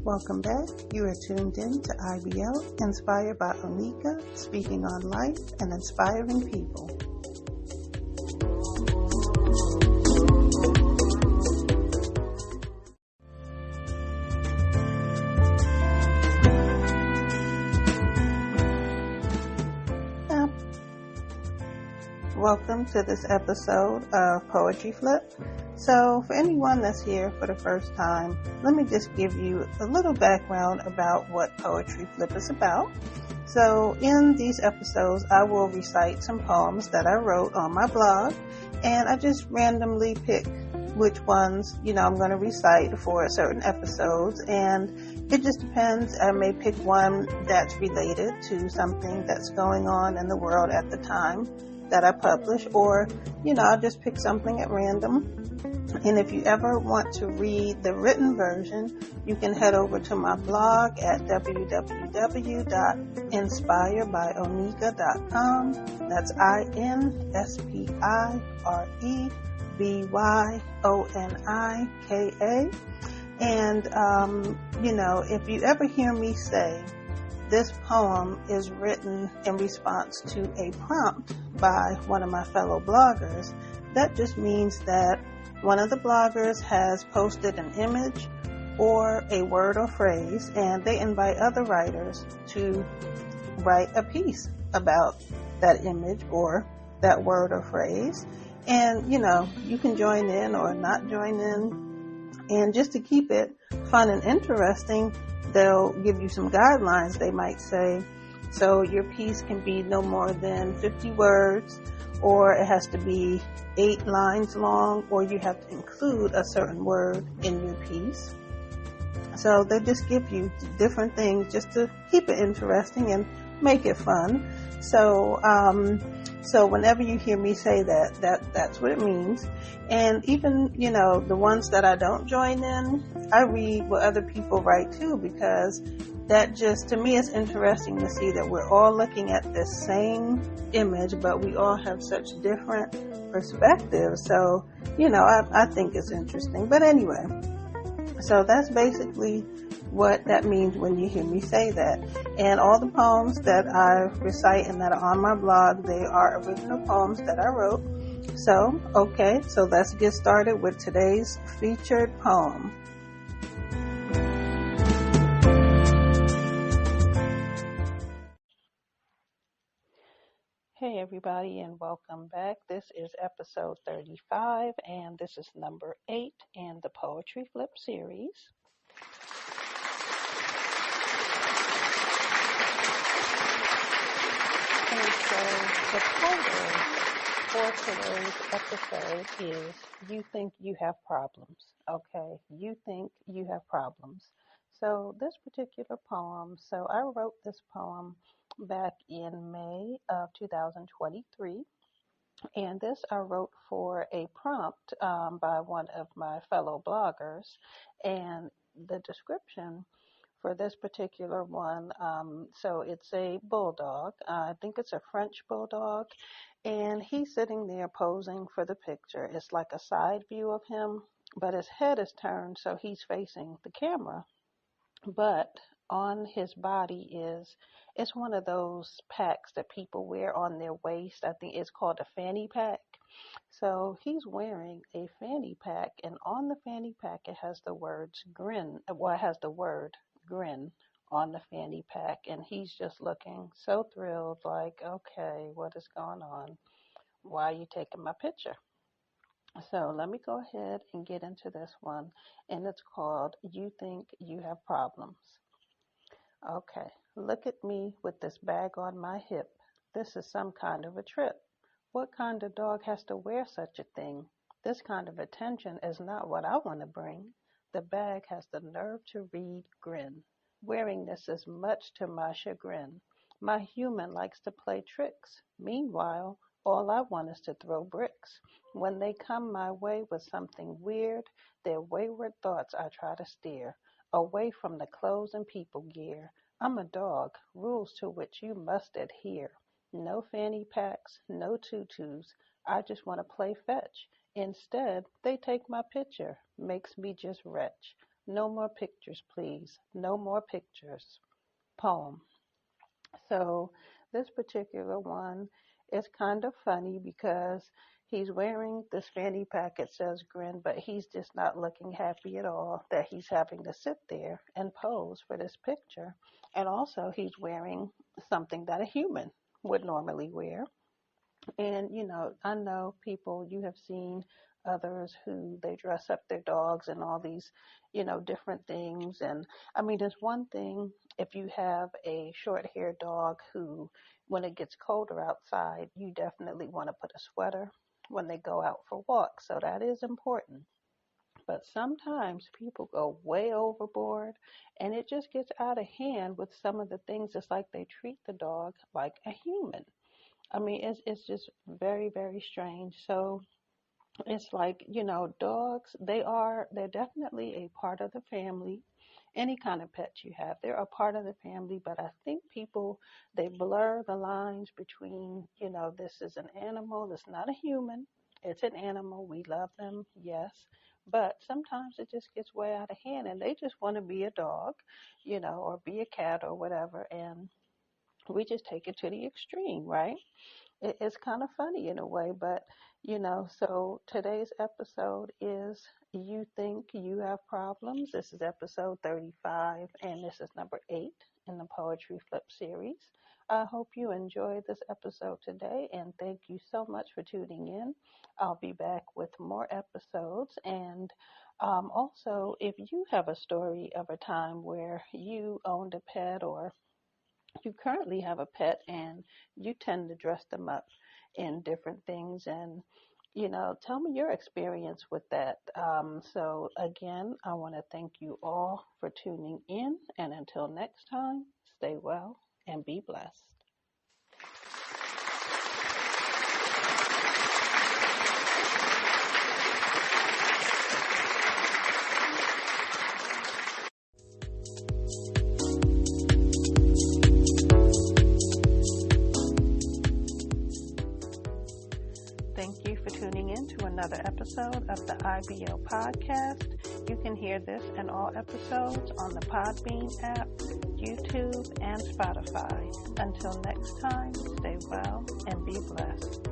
Welcome back. You are tuned in to IBL, inspired by Onika, speaking on life and inspiring people. Welcome to this episode of Poetry Flip. So for anyone that's here for the first time, let me just give you a little background about what Poetry Flip is about. So in these episodes, I will recite some poems that I wrote on my blog, and I just randomly pick which ones, I'm going to recite for certain episodes, and it just depends. I may pick one that's related to something that's going on in the world at the time that I publish, or, I'll just pick something at random. And if you ever want to read the written version, you can head over to my blog at www.inspirebyOnika.com. That's INSPIREBYONIKA. And, if you ever hear me say, this poem is written in response to a prompt by one of my fellow bloggers, that just means that one of the bloggers has posted an image or a word or phrase, and they invite other writers to write a piece about that image or that word or phrase. And, you can join in or not join in. And just to keep it fun and interesting, they'll give you some guidelines. They might say, so your piece can be no more than 50 words, or it has to be 8 lines long, or you have to include a certain word in your piece. So they just give you different things just to keep it interesting and make it fun. So whenever you hear me say that's what it means. And even, the ones that I don't join in, I read what other people write too, because that just, to me, is interesting to see that we're all looking at the same image, but we all have such different perspectives. So, I think it's interesting. But anyway, so that's basically what that means when you hear me say that. And all the poems that I recite and that are on my blog, they are original poems that I wrote. So let's get started with today's featured poem. Hey everybody, and welcome back. This is episode 35, and this is number 8 in the Poetry Flip series. And so the title for today's episode is You Think You Have Problems. Okay, you think you have problems. So this particular poem, I wrote this poem back in May of 2023. And this I wrote for a prompt by one of my fellow bloggers. And the description for this particular one, so it's a bulldog. I think it's a French bulldog. And he's sitting there posing for the picture. It's like a side view of him, but his head is turned so he's facing the camera. But on his body it's one of those packs that people wear on their waist. I think it's called a fanny pack. So he's wearing a fanny pack, and on the fanny pack it has the words Grin. Well, it has the word Grin on the fanny pack, and he's just looking so thrilled, like, okay, what is going on? Why are you taking my picture? So let me go ahead and get into this one, and it's called You Think You Have Problems. Okay, look at me with this bag on my hip. This is some kind of a trip. What kind of dog has to wear such a thing? This kind of attention is not what I want to bring. The bag has the nerve to read Grin. Wearing this is much to my chagrin. My human likes to play tricks. Meanwhile, all I want is to throw bricks. When they come my way with something weird, their wayward thoughts I try to steer away from the clothes and people gear. I'm a dog, rules to which you must adhere. No fanny packs, no tutus. I just want to play fetch. Instead, they take my picture, makes me just wretch. No more pictures, please. No more pictures. Poem. So this particular one is kind of funny because he's wearing this fanny pack. It says Grin, but he's just not looking happy at all that he's having to sit there and pose for this picture. And also he's wearing something that a human would normally wear. And, I know people, you have seen others who they dress up their dogs and all these, different things. And I mean, there's one thing if you have a short haired dog who, when it gets colder outside, you definitely want to put a sweater when they go out for walks. So that is important. But sometimes people go way overboard and it just gets out of hand with some of the things. It's like they treat the dog like a human. I mean, it's just very, very strange. So it's like, dogs, they're definitely a part of the family. Any kind of pet you have, they're a part of the family. But I think people, they blur the lines between, this is an animal, it's not a human, it's an animal. We love them, yes. But sometimes it just gets way out of hand and they just want to be a dog, or be a cat or whatever. And we just take it to the extreme, right? It's kind of funny in a way, but so today's episode is You Think You Have Problems. This is episode 35, and this is number 8 in the Poetry Flip series. I hope you enjoyed this episode today, and thank you so much for tuning in. I'll be back with more episodes, and also, if you have a story of a time where you owned a pet or you currently have a pet and you tend to dress them up in different things, and tell me your experience with that. So again, I want to thank you all for tuning in, and until next time, stay well and be blessed. Thank you for tuning in to another episode of the IBO podcast. You can hear this and all episodes on the Podbean app, YouTube, and Spotify. Until next time, stay well and be blessed.